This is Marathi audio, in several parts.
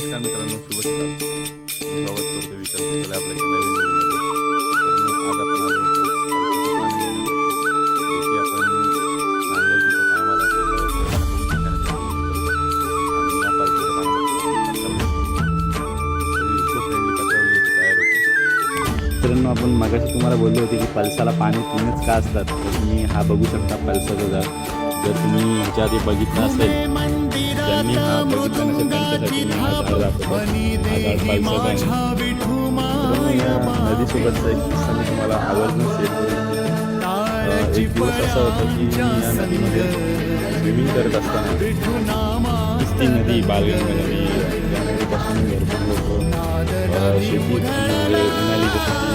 नमस्कार मित्रांनो, शुभ सकाळ. स्वागत करतो विचार आपल्या नवीन व्हिडिओमध्ये. आज आपण आलो होतो पालसाचं पाणी घेण्यासाठी. जे की आपण नांदेडच्या टायमाला आणि या पालसाच्या पाण्यामध्ये इको फ्रेंडली पत्रावली तयार होते. मित्रांनो, आपण मागाशी तुम्हाला बोलले होते की पलसाला पाणी 3च का असतात. तर तुम्ही हा बघू शकता पलसाचा झाड. जर तुम्ही ह्याच्या आधी बघितलं असेल, ज्यांनी हा बघितला नसेल त्यांच्यासाठी मी हा झाड दाखवतो. हा झाड पलसाचा आहे. या नदीसोबतचा एक किस्सा मी तुम्हाला आवर्जून शेअर करेन. एक दिवस असा होता की मी या नदीमध्ये स्विमिंग करत असताना ती नदी बालगंगा नदी या नदीपासून भरपूर लोक शेती उन्हाळी जसं की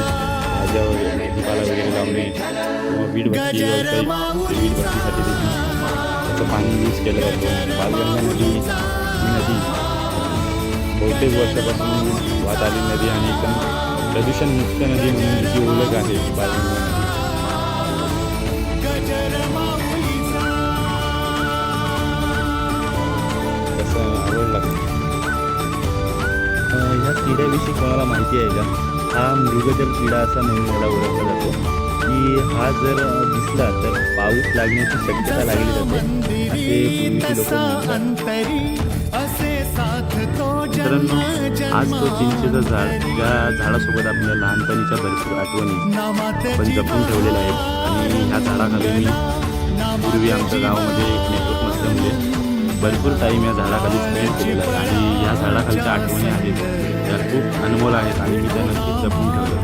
भाज्या वगैरे भाजीपाला वगैरे लावणे किंवा वीटभट्टी व्यावसायिक वीटभट्टीसाठी देखील त्याचं पाणी यूज केलं जातं. बालगंगा नदी ही नदी बहुतेक वर्षापासून वाहत आलेली नदी आणि एकदम प्रदूषणमुक्त नदी म्हणून जी ओळख आहे ती बालगंगा नदी. तसं आवड लागते. ह्या किड्याविषयी कोणाला माहिती आहे का? हा मृगजल किडा असा म्हणून याला ओळखला जातो की हा जर दिसला तर पाऊस लागण्याची शक्यता लागली जाते असे पूर्वीचे लोक म्हणतात. मित्रांनो, आज तो चिंचेचं झाड, ज्या झाडासोबत आपल्या लहानपणीच्या भरपूर आठवणी आपण जपून ठेवलेल्या आहेत. आणि ह्या झाडाखाली मी पूर्वी आमच्या गावामध्ये एक नेटवर्क नसल्यामुळे भरपूर टाईम या झाडाखाली स्पेंड केलेला आहे. आणि ह्या झाडाखालच्या आठवणी आहेत त्या खूप अनमोल आहेत आणि मी त्या नक्कीच जपून ठेवलं.